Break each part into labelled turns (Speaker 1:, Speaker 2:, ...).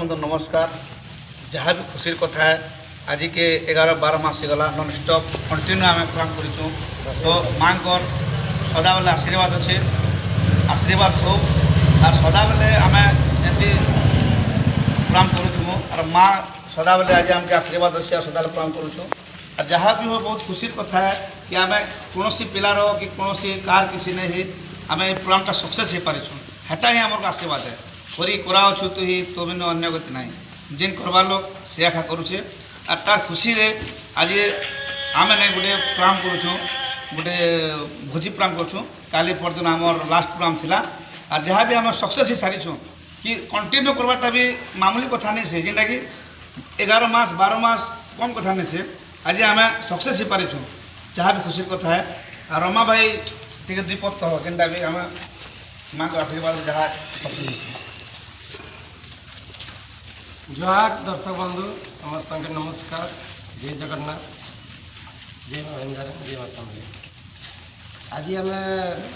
Speaker 1: नमस्कार। जहाँ भी खुशी कथा है आज के 11-12 मास गला नॉन स्टॉप कंटिन्यू आम प्रोग्राम करूँ तो माँ को सदा बेले आशीर्वाद अच्छे आशीर्वाद हो और सदा बेले आम एमती प्रोग्राम करूँ और माँ सदा बेले आज आमके आशीर्वाद अच्छे और सदा प्रोग्राम करूँ और जहाँ भी हो बहुत खुशी कथा है कि आम कौन पिलार कि कौन कार किसी नहीं आम प्रोग्रामटा सक्सेस हो पारिछुँ हेटा ही आमर आशीर्वाद है करी कराओ तो ही तो बिन अन्य गति ना जेन करवा लोग से आखा करुचे और तार खुशी रे आज आम नहीं गोटे प्रोग्राम करूँ गोटे भोजी प्रोग्राम करूँ काली परदिन आमर लास्ट प्रोग्राम थिला और जहाँ भी आम सक्सेस ही सारीछुँ कि कंटिन्यू करवाटा भी मामूली कथा नहीं से जेनटा कि 11 मास 12 मास कम कथा नहीं से आज आम सक्सेस ही पारिछुँ जहाँ भी खुशी कथा है और रमा भाई टे द्विपद कह जेनटा भी आम माँ को आशीर्वाद जहाँ
Speaker 2: जोहार दर्शक बंधु समस्त के नमस्कार। जय जगन्नाथ, जय मां बंजारा, जय मां समले। आज आम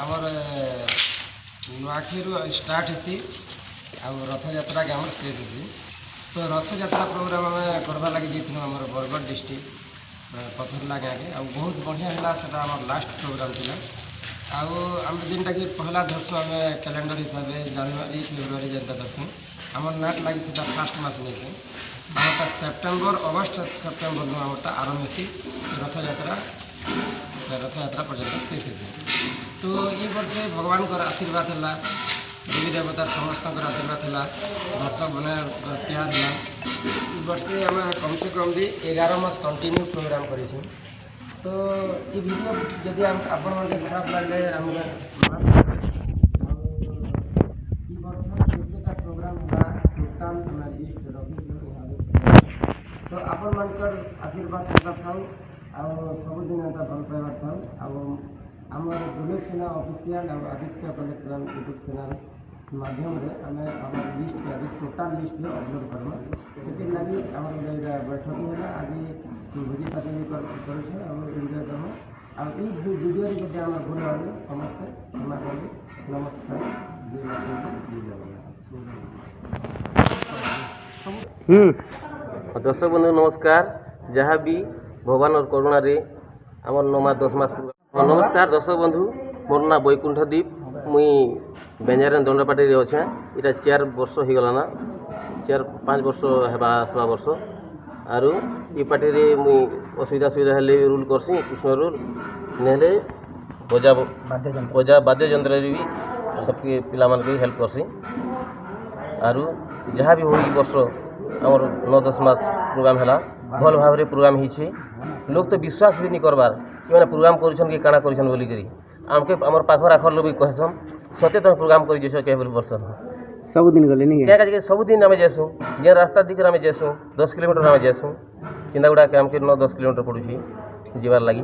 Speaker 2: आमर नुआखी स्टार्ट हेसी आ रथ यात्रा के आम शेष हेसी तो रथ यात्रा प्रोग्राम आम करवा लगे जाइए आम बरगढ़ डिस्ट्रिक्ट पथरला गाँव के आ बहुत बढ़िया है से आम लास्ट प्रोग्राम थिला आम जेनटा कि पहला धरसु आम कैलेंडर हिसाब से जनवरी फेब्रुआरी जेनटा धरसु आमर नाट लगी से फास्ट मास नहीं से आमटा सेप्टेम्बर अगस्ट सेप्टेम्बर में आमटा आरंभ से रथ यात्रा पर्यटन शेष है तो ये वर्ष भगवान का आशीर्वाद है देवी देवतार समस्त आशीर्वाद है दर्शक बने प्यार है वर्ष आम कम से कम भी 11 मास कंटिन्यू प्रोग्राम कर तो ये वीडियो जदि आपण खराब लगे तो आपण मानकर आशीर्वाद करता था सबुदिन एंता भल पाइबार था आम बुलेट सेना ऑफिशियल और आदित्य कलेक्टर यूट्यूब चैनल माध्यम आम आम लिस्ट आज टोटाल लिस्ट अपलोड करवा से लगी आम बैठक है आज भोजी पार्टी भी करें एंजय करवा आई वीडियो जब आम भूल भावे समस्ते क्षमा करें। नमस्कार,
Speaker 3: दर्शक बंधु नमस्कार। जहाँ भी भगवान और करुणा रे आमर 9 मास 10 मास नमस्कार दर्शक बंधु मोर ना बैकुंठदीप मुई बेंजारेन दंडपाटी रे अच्छे इटा 4 वर्ष हो गलाना 4-5 वर्ष हेबा 16 वर्ष आरु ई पार्टी रे मुई असुविधा सुविधा हेले रूल करसी कृष्ण रूल नेले बजा वाद्य यंत्र रे भी सबके पिला मन के हेल्प करसी आरु जहाँ भी हो ई वर्ष आमर 9-10 मास प्रोग्राम है भल भाव में प्रोग्राम होती लोग तो विश्वास भी नहीं करबार कि मैंने प्रोग्राम कर काଣା कर बोलिकी आमके आमर पाखर आखर लोग भी कहसन सत्य तुम प्रोग्राम कर वर्ष
Speaker 4: सबुदिन गले नहीं
Speaker 3: क्या सबुदिन आम जासुँ जे रास्ता दिखे आम जासुँ 10 किलोमीटर आम जासुँ चिंतागुड़ा के आमके 9-10 किलोमीटर पड़ुची जीवार लगी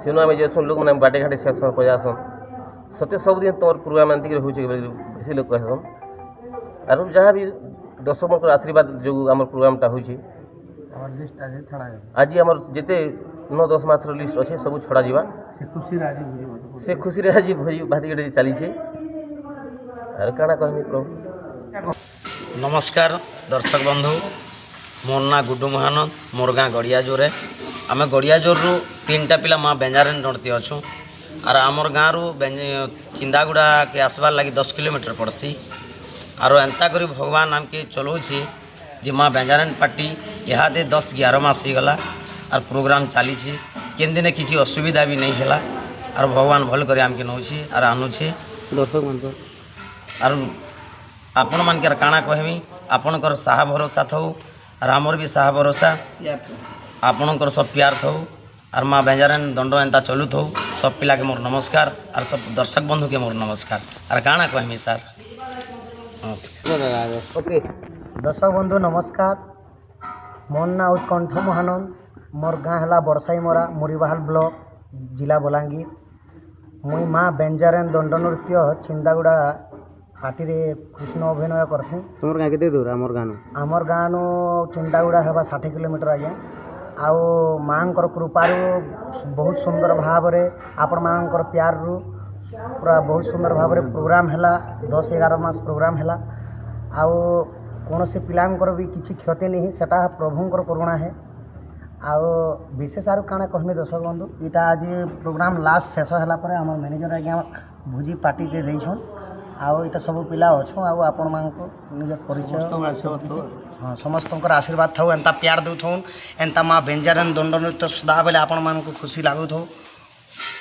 Speaker 3: सेनु आम जासुँ लोग मैंने बाटे घाटे सेक्शन पजासन सत्य सबुदिन तुम प्रोग्राम एंतिक होती लोग कहसन आर जहाँ भी दर्शक आशीर्वाद जो आम प्रोग्रामटा होची आज आमर जिते 9-10 मास लिस्ट अच्छे सब छड़ा जावा से खुशी आज भोजी भाती चली काଣା कहमी प्रभु।
Speaker 2: नमस्कार दर्शक बंधु मोर ना गुड्डू महानंद मोर गाँ गड़ियाजोर है आम गड़ियाजोर 3टा पिला माँ बेंजारेन डरती अच्छुँ और आमर गाँव चिंदागुड़ा के आसबार लगी 10 किलोमीटर पड़सी और एंता करी भगवान आमके चलाऊँचे जे माँ बेंजारेन पार्टी इहादे 10-11 मास हो गला और प्रोग्राम चली केन दिन किसी असुविधा भी नहीं है और भगवान भल कर आमके नौचे और आनुचे
Speaker 4: दर्शक मन
Speaker 2: और आपण मानकर काଣା कहमी आपणकर साहा भरोसा थो और आमर भी साहा भरोसा आपणकर सब प्यार थो और माँ बेंजारेन दंड एंता चलू थो सब पिला के मोर नमस्कार और सब दर्शक बंधु के मोर नमस्कार और काଣା कहमी सर
Speaker 3: ओके
Speaker 4: दर्शक बंधु नमस्कार मोर ना उत्कंठ महानंद मोर गाँ है बरसाई मरा मुरीबाहाल ब्लॉक जिला बलांगीर मुई माँ बेंजारेन दंड नृत्य छिंदागुड़ा पार्टी रे कृष्ण अभिनय करसी। तुम गाँ के दूर आमर गाँव छिंदागुड़ा है 60 किलोमीटर आज्ञा आउ माँ कृपारू बहुत सुंदर भाव रे आपण माँ प्यार रू पूरा बहुत सुंदर भाव में प्रोग्राम है 10-11 मास प्रोग्राम है आउ କୌଣସି ପିଲାଙ୍କର ବି କିଛି କ୍ଷତି ନାହିଁ ସେଟା ପ୍ରଭୁଙ୍କର କରୁଣା ହେ ଆଉ ବିଶେଷ ଆରୁ କାଣା କହିମି ଦର୍ଶକ ବନ୍ଧୁ ଇଟା ଆଜି ପ୍ରୋଗ୍ରାମ ଲାଷ୍ଟ ଶେଷ ହେଲା ପରେ ଆମର ମ୍ୟାନେଜର ଆଜ୍ଞା ଭୋଜି ପାର୍ଟିଟେ ଦେଇଛନ୍ ଆଉ ଏଇଟା ସବୁ ପିଲା ଅଛୁଁ ଆଉ ଆପଣମାନଙ୍କୁ ନିଜ ପରିଚୟ ହଁ ସମସ୍ତଙ୍କର ଆଶୀର୍ବାଦ ଥାଉ ଏନ୍ତା ପ୍ୟାର ଦେଉଥାଉନ୍ ଏନ୍ତା ମା ବେଞ୍ଜାରେନ୍ ଦଣ୍ଡ ନୃତ୍ୟ ସଦାବେଳେ ଆପଣମାନଙ୍କୁ ଖୁସି ଲାଗୁଥାଉ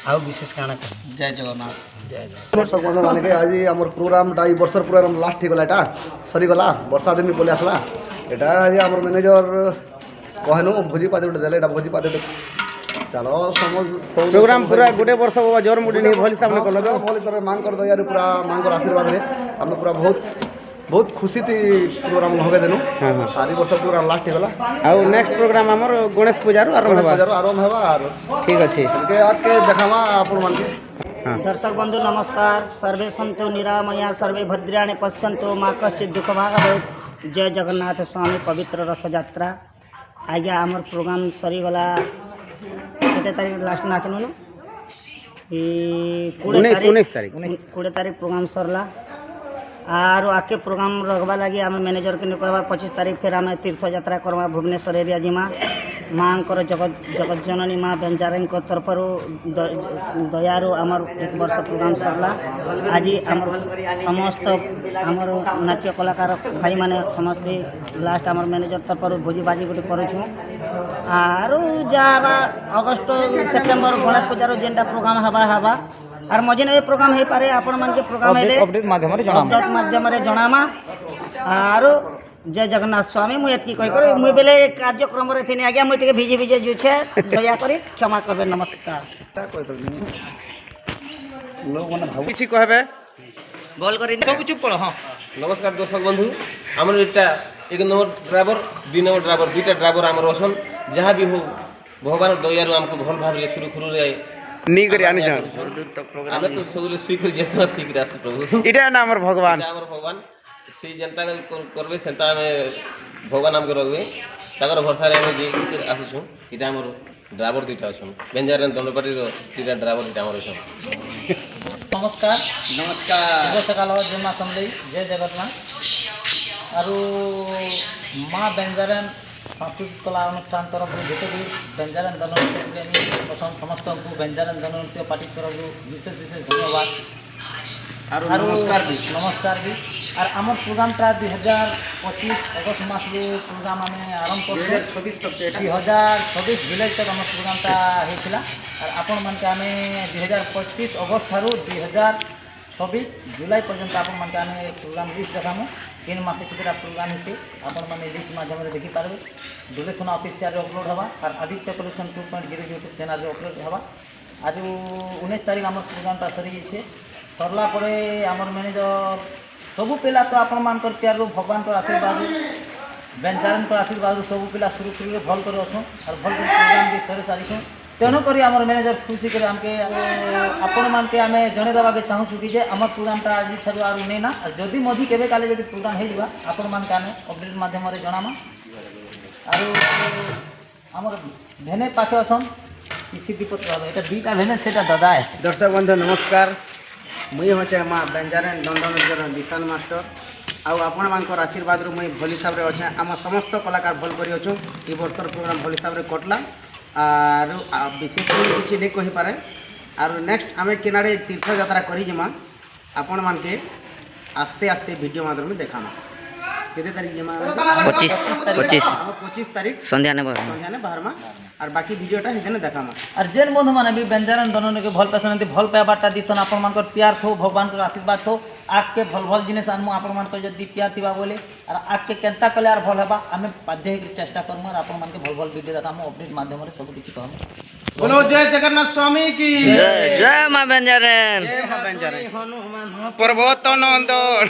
Speaker 4: ଆଉ ବିଶେଷ କାଣା କହିବି
Speaker 1: ଜୟ ଜଗନ୍ନାଥ
Speaker 4: ଜୟ ଜୟ
Speaker 5: ଦର୍ଶକ ବନ୍ଧୁମାନେ ଆଜି ଆମର ପ୍ରୋଗ୍ରାମଟା ଏଇ ବର୍ଷର ପ୍ରୋଗ୍ରାମ ଲାଷ୍ଟ ହେଇଗଲା ଏଇଟା ସରିଗଲା ବର୍ଷା ଦିନ ପଳେଇ ଆସିଲା ଏଇଟା ଆଜି ଆମର ମ୍ୟାନେଜର କହେନୁ ଭୋଜି ପାତି ଗୋଟେ ଦେଲେ ଏଇଟା ଭୋଜି ପାତି ଗୋଟେ ଚାଲ
Speaker 2: ପ୍ରୋଗ୍ରାମ ପୁରା ଗୋଟେ ବର୍ଷ ଜୋର ମୁଡ଼ି ନେଇ ଭଲ ହିସାବରେ କଲ ତ
Speaker 5: ଭଲ ହିସାବରେ ମାଙ୍କର ଦୟାରୁ ପୁରା ମାଙ୍କର ଆଶୀର୍ବାଦରେ ଆମେ ପୁରା ବହୁତ ଖୁସି ପ୍ରୋଗ୍ରାମ ଲଗେଇଦେଲୁ ଆର ବର୍ଷ ପ୍ରୋଗ୍ରାମ ଲାଷ୍ଟ ହେଇଗଲା
Speaker 2: ଆଉ ନେକ୍ସଟ ପ୍ରୋଗ୍ରାମ ଆମର ଗଣେଶ ପୂଜାରୁ ଆରମ୍ଭ ହେବା
Speaker 5: ଆରମ୍ଭ ହେବା ଆରୁ
Speaker 2: ଠିକ୍ ଅଛି
Speaker 5: ଆଗକେ ଦେখামা ଆପଣମାନଙ୍କୁ
Speaker 4: दर्शक बंधु नमस्कार सर्वे सन्तु निरामया सर्वे भद्राणि पश्यन्तु माँ कश्चित् दुःख भाग भवेत् जय जगन्नाथ स्वामी पवित्र रथ यात्रा आज्ञा आमर प्रोग्राम सरीगला केते तारीख लास्ट नाचनु न 19 तारीख प्रोग्राम सरला आरो आके प्रोग्राम रखबा लगी आम मैनेजर के कहबा 25 तारीख फिर आम तीर्थ यात्रा करवा भुवनेश्वर एरिया जिमा माँ जगत जननी माँ बेंजारें तरफ दयारू आमर एक वर्ष प्रोग्राम सरला आज आम समस्त आमर नाट्य कलाकार भाई माने समस्त लास्ट आमर मैनेजर तरफ भोजी बाजी गोटे करूँ आरो जावा अगस्ट सेप्टेम्बर गणेश पूजार जेनटा प्रोग्राम हवा आर मझे प्रोग्राम हो पारे आपण मान के प्रोग्राम अपडेट माध्यम जनामा आरो जय जगन्नाथ स्वामी मुझे एतकी कही कर मुझे बेले कार्यक्रम थी आज्ञा मुझे भिजे भिजे जुछे दया करी क्षमा करबे नमस्कार
Speaker 5: लोग मैंने भाव
Speaker 2: କିଛି କହିବେ
Speaker 4: गोल करी सब चुप पड़ो हाँ
Speaker 3: नमस्कार दर्शक बंधु आमर एटा एक नंबर ड्राइवर 2 नंबर ड्राइवर दुईटा ड्राइवर आमर असन जहाँ भी हो भगवान दयारू आमको भल भाव सुरखुरु
Speaker 2: नी करी आनी जान
Speaker 3: आमे तो सबले सीख जैसा सीख रास प्रभु
Speaker 2: इटा ना हमर भगवान
Speaker 3: हमर भगवान से जनता करबे सेंता में भगवान हमके रखबे ताकर भरोसा रे हम जे आसुछु इटा हमर ड्राइवर दुईटा अछन बेंजारेन दंडपाटी रो तीटा ड्राइवर इटा हमर अछन
Speaker 4: नमस्कार शुभ सकाल जय माँ समलई जय जगन्नाथ आरु माँ बेंजारेन सांस्कृतिक कला अनुष्ठान तरफ जिते भी बेंजारेन दंडनृत्य प्रेमी पसंद समस्त को बेंजारेन दंडनृत्य पार्टी तरफ विशेष धन्यवाद नमस्कार भी और आम प्रोग्रामटा 2025 अगस्त मास प्रोग्राम आम आरंभ कर 2026 जुलाई तक आम प्रोग्रामटा होता और आपण मानके आम 2025 अगस्त ठारू 2026 जुलाई पर्यंत आपण मानके आम प्रोग्राम लिस्ट देखामु 3 मास केतटा प्रोग्राम होती आपण मैंने लिस्ट माध्यम देखिपारे दुलेसना ऑफिशियल अपलोड हवा और Aditya collection 2.0 YouTube channel upload हवा आज 19 तारीख आम प्रोग्रामटा सरी जाइए सरला परे आमर मैनेजर सबू पिला तो आपण मानकर प्यार भगवान आशीर्वाद बेंजारेन आशीर्वाद सबू पिला सुरक्षित भल कर अच्छुँ और भल प्रोग्राम भी सरी सारी तेणुक आमर मैनेजर खुशी कर आमके आपण मानके आम जनईदेवा के चाहूँ कि आम प्रोग्रामटा आज ठार आर नहीं ना जदि मझी केवे काले जब प्रोग्राम हो आपण मानके आम अपडेट माध्यम जनामा आर आमर भेने पाखे अच्छन किसी विपद यहाँ दुईटा भेने से दादा है
Speaker 6: दर्शक बंधु नमस्कार मुई हे माँ बेंजारेन दंडनृत्यर विशाल मास्टर आपण मानकर आशीर्वाद मुई भल हिसाब से अच्छे आम समस्त कलाकार भल कर ये वर्षर प्रोग्राम भल हिसाब से कटला आर विशेष किसी नहीं कही पारे आर नेक्स्ट आम केनाड़े तीर्थ यात्रा करीमा आपण मानके आस्ते आस्ते वीडियो माध्यम में देखामा केते तारीख जमा 25 तारीख संध्या ने बाहरमा और बाकी वीडियोटा हेने देखामा
Speaker 4: और जेन बंधु मैंने भी बेंजारेन दंडन के भल पैसा भल पाइबाटा दीथन आपण मानकर प्यार थो भगवान को आशीर्वाद थो आग के भल भल जिनिस आनमु आपण मानकर जदि प्यार थिबा बोले और आग के केनता कले आर भल हेबा आमे बाध्य होकर चेष्टा करमु और आपण मानके भल भल वीडियो देखामु अपडेट माध्यम रे सब किछि कहमु
Speaker 2: बोलो जय जगन्नाथ स्वामी की
Speaker 6: जय माँ बेंजारेन
Speaker 2: पर्वत नंदन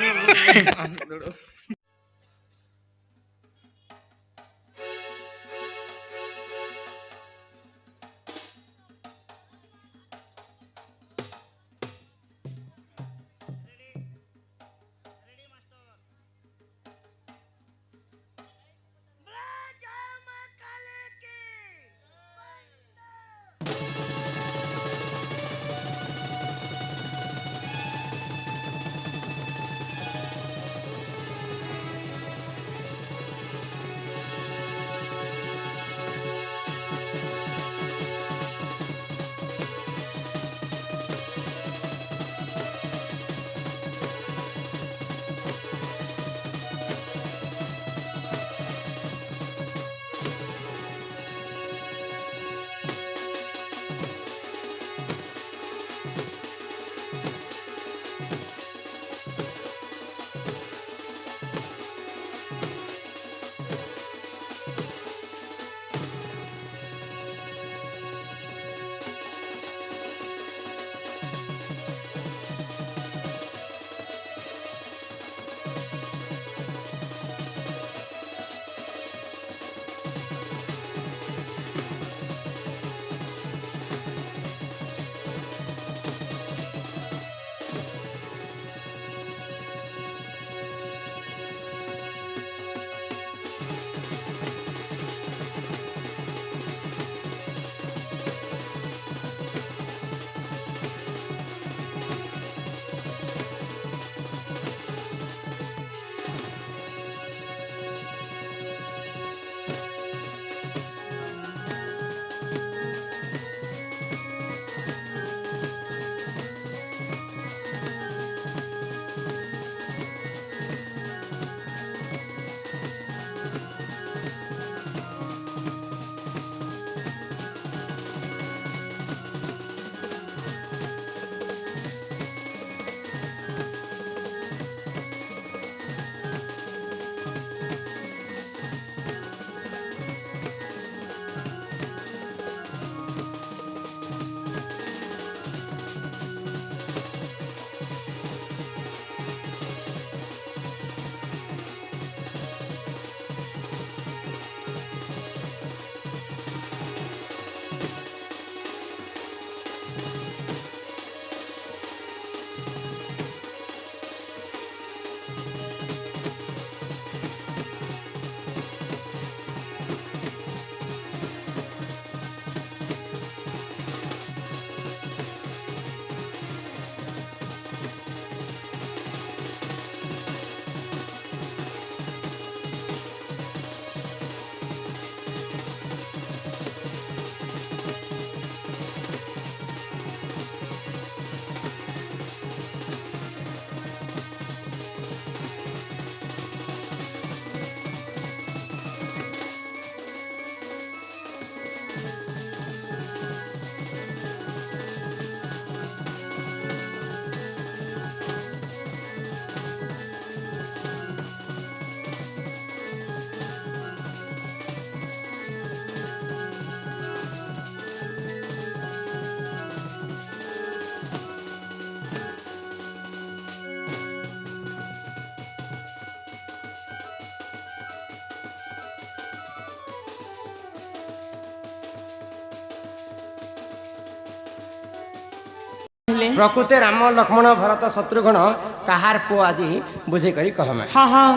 Speaker 7: କହିଲେ
Speaker 2: प्रकृति राम लक्ष्मण भरत शत्रुघ्न कहार पुआ आज बुझे करी कहमे
Speaker 7: हाँ हाँ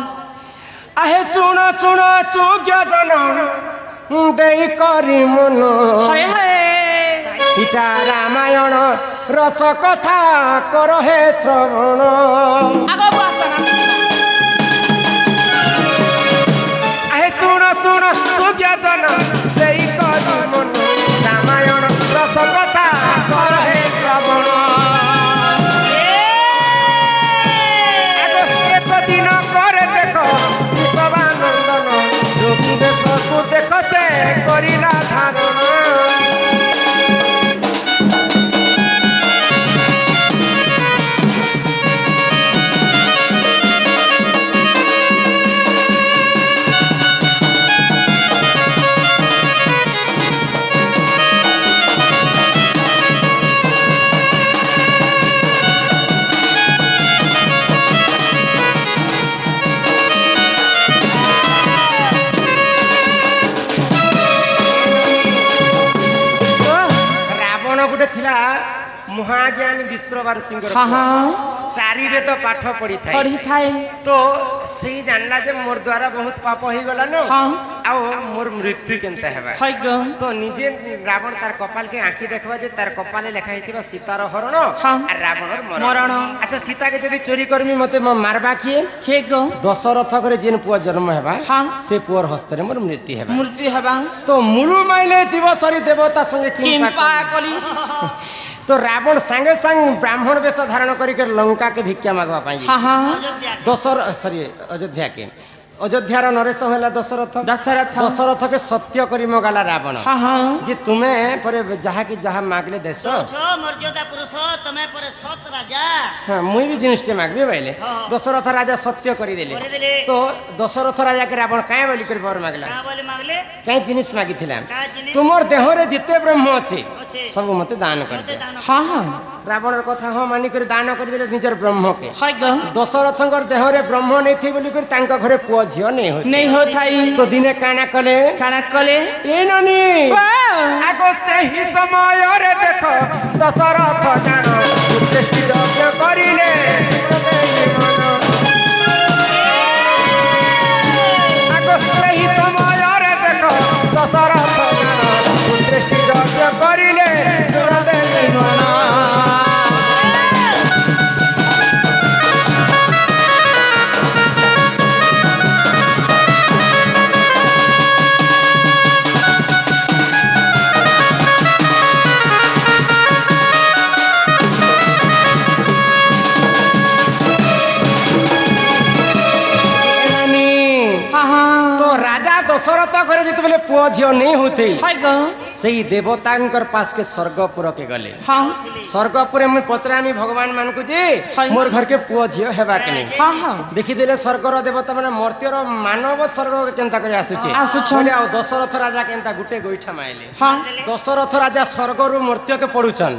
Speaker 2: आहे सुन सुन सुज्ञ जन देई करी मन
Speaker 7: हाय हाय
Speaker 2: इटा रामायण रस कथा कर हे श्रवण
Speaker 7: आगो बासना
Speaker 2: आहे सुन सुन सुज्ञ जन देई करी मन रामायण रस कथा कर हे श्रवण एक दिन करे देख विश्वानंदन जोगी बेश को देख से करिला धारण महाज्ञानी विश्ववार सिंह
Speaker 7: हाँ हाँ
Speaker 2: चारि वेद पाठ पढ़ी था
Speaker 7: पढ़ी थाए
Speaker 2: तो से जानला जे मोर द्वारा बहुत पाप हो गला न
Speaker 7: हाँ
Speaker 2: आउ मोर मृत्यु केनता हेबा
Speaker 7: हाय गो
Speaker 2: तो निजे रावण तार कपाल के आंखी देखबा जे तार कपाले लेखा हितिबा सीतार हरण
Speaker 7: हाँ
Speaker 2: आ रावणर मरण
Speaker 7: मरण
Speaker 2: अच्छा सीता के जदी चोरी करमी मते मारबा किए
Speaker 7: खे गो
Speaker 2: दशरथ करे जेन पुआ जन्म हेबा
Speaker 7: हाँ
Speaker 2: से पुअर हस्ते मोर मृत्यु हेबा
Speaker 7: मूर्ति हवा
Speaker 2: तो मुलु माइले जीव सरी देवता संगे
Speaker 7: किंपा कली
Speaker 2: तो रावण संगे संग ब्राह्मण वेश धारण करके लंका के भिक्षा मागवा पाई
Speaker 7: हाँ हाँ
Speaker 2: अयोध्या के अयोध्यार नरेश होला दशरथ
Speaker 7: दशरथ
Speaker 2: दशरथ के सत्य करी मगाला रावण
Speaker 7: हाँ हाँ
Speaker 2: जे तुम्हें परे जहा की जहा मागले देश
Speaker 8: मर्यादा पुरुष तमे पर सत राजा
Speaker 2: हाँ मुई भी जिनिस टे मागबे बाइले दशरथ राजा सत्य करी देले तो दशरथ राजा के रावण काहे बोली कर बर मागला
Speaker 8: का बोले मागले
Speaker 2: काहे जिनिस मागी थिला
Speaker 8: का जिनिस
Speaker 2: तुमर देह रे जिते ब्रह्म अछि सब मते दान कर दे
Speaker 7: हाँ हाँ
Speaker 2: रावण कथा हाँ मानी कर दान कर देले निजर ब्रह्म के
Speaker 7: हाय गो
Speaker 2: दशरथंकर देह रे ब्रह्म नै थी बोली कर तांका घरे पुआ झियो नै हो
Speaker 7: नहीं हो थाई
Speaker 2: तो दिने काना कले
Speaker 7: खाना कले
Speaker 2: ए ननी आगो से ही समय रे देखो दशरथ जान दृष्टि यज्ञ करिले सुदेई मन आगो से ही समय रे देखो दशरथ जान दृष्टि यज्ञ करिले सुदेई मन दशरथ घरे जिते बेले पुआ झियो नहीं होते से देवतांकर पास के स्वर्गपुर के गले
Speaker 7: हाँ
Speaker 2: स्वर्गपुर में पचरामी भगवान मान को जे मोर घर के पुआ झियो हेबा के नहीं
Speaker 7: हाँ हाँ
Speaker 2: देखि देले स्वर्गर देवता माने मर्त्यर मानव स्वर्ग के केनता करे आसुचे
Speaker 7: आसुछन
Speaker 2: आ दशरथ राजा केनता गुटे गोइठा माइले
Speaker 7: हाँ
Speaker 2: दशरथ राजा स्वर्गरु मर्त्य के पडुछन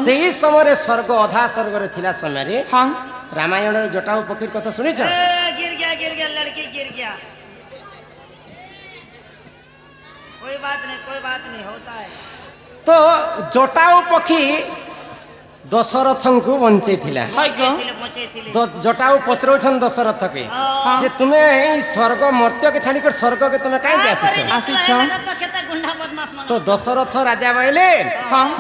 Speaker 2: सेही समय रे स्वर्ग अधा स्वर्ग रे थिला समय रे
Speaker 7: हाँ
Speaker 2: रामायण रे जटाऊ पक्षी कथा सुनिछ
Speaker 8: गिर गया लड़की गिर गया कोई बात नहीं होता है
Speaker 2: तो जटाऊ पक्षी दशरथ को बंचे थिला जटाऊ पचरौछन दशरथ के जे तुम्हें स्वर्ग मर्त्य के छाड़ी कर स्वर्ग के तुम्हें काहे आसीछ तो दशरथ राजा बोले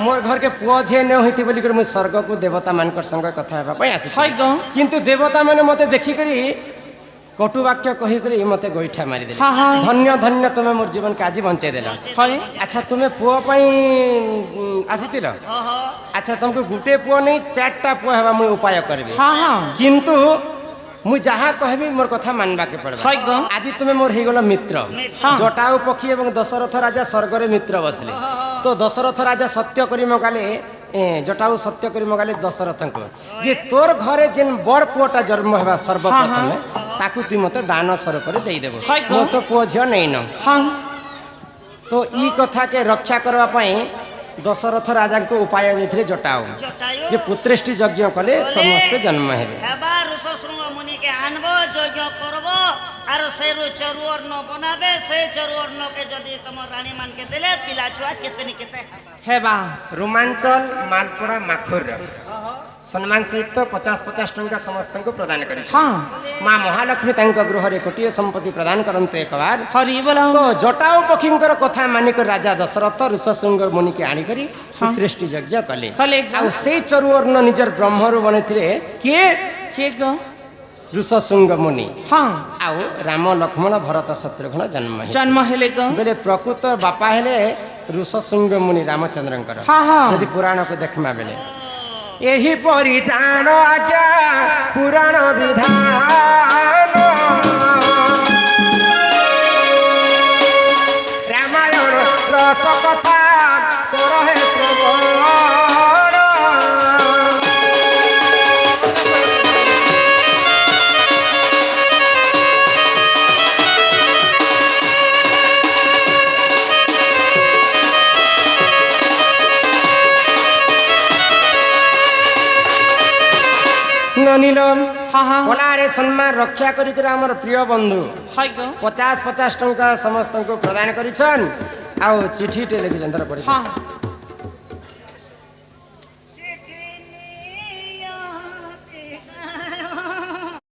Speaker 2: मोर घर के पुआ झे न होती बोली कर मैं स्वर्ग को देवता मानकर संग कथा हेबा पई आसी किंतु देवता माने मते देखि करी कटु वाक्य कही करी मते गोइठा मारी देले धन्य धन्य तुम्हें मोर जीवन के आज बंचे देला अच्छा तुम्हें पुआ पई आसीतिल अच्छा तुमको गुटे पुआ नहीं चारटा पुआ हेबा मैं उपाय करबे किंतु मु जहाँ कहबी मोर कथा मानबा के पड़बा आज तुम्हें मोर हे गलो मित्र जटाऊ पक्षी एवं दशरथ राजा स्वर्ग रे मित्र बसले तो दशरथ राजा सत्य करी मगाले जटाऊ सत्य करी मगाले दशरथ को जे तोर घरे जेन बड़ पुआटा जन्म हेबा सर्वप्रथम ताकू तु मते दान स्वरूप रे देई देबो मो तो पुआ झियो नै न तो ई कथा के रक्षा करबा पई दशरथ राजा को उपाय देथिले जटाऊ जे पुत्रेष्टि यज्ञ कले समस्त जन्म हेबे
Speaker 8: हेबा ऋषशृंग मुनि के आनबो यज्ञ करबो आरो सेरु चरुअर न बनाबे से चरुअर न के जदी तम रानी मान के देले पिला छुआ केतनी केते
Speaker 7: हेबा
Speaker 2: रोमांचल मालपुरा माखुर सम्मान सहित 50-50 टंका समस्त को प्रदान करी
Speaker 7: हाँ
Speaker 2: माँ महालक्ष्मी तांका गृह रे कोटिए संपत्ति प्रदान करंतु एक बार
Speaker 7: हरि बोलो
Speaker 2: तो जटाऊ पक्षींकर कथा मानिक राजा दशरथ ऋषशृंग मुनि के आनी करी पुत्रेष्टि यज्ञ कले
Speaker 7: कले
Speaker 2: आ से चरुवर्ण निजर ब्रह्मरु बनेथिले के
Speaker 7: के गो
Speaker 2: ऋषशृंग मुनि
Speaker 7: हाँ
Speaker 2: आउ राम लक्ष्मण भरत शत्रुघ्न
Speaker 7: जन्म हेले गो
Speaker 2: बेले प्रकृत बापा हेले ऋषशृंग मुनि रामचंद्रंकर
Speaker 7: हाँ हाँ
Speaker 2: यदि पुराण को देखमा बेले यही परि जान आज्ञा पुराण विधान रामायण रस कथा करहे श्रवण नीलम
Speaker 7: हाँ हाँ
Speaker 2: ओलारे सम्मान रक्षा करी आमर प्रिय बंधु
Speaker 7: हाय गो
Speaker 2: 50-50 टंका समस्त को प्रदान करिछन आउ चिठीटे लिखिछन तर पढि
Speaker 7: हाँ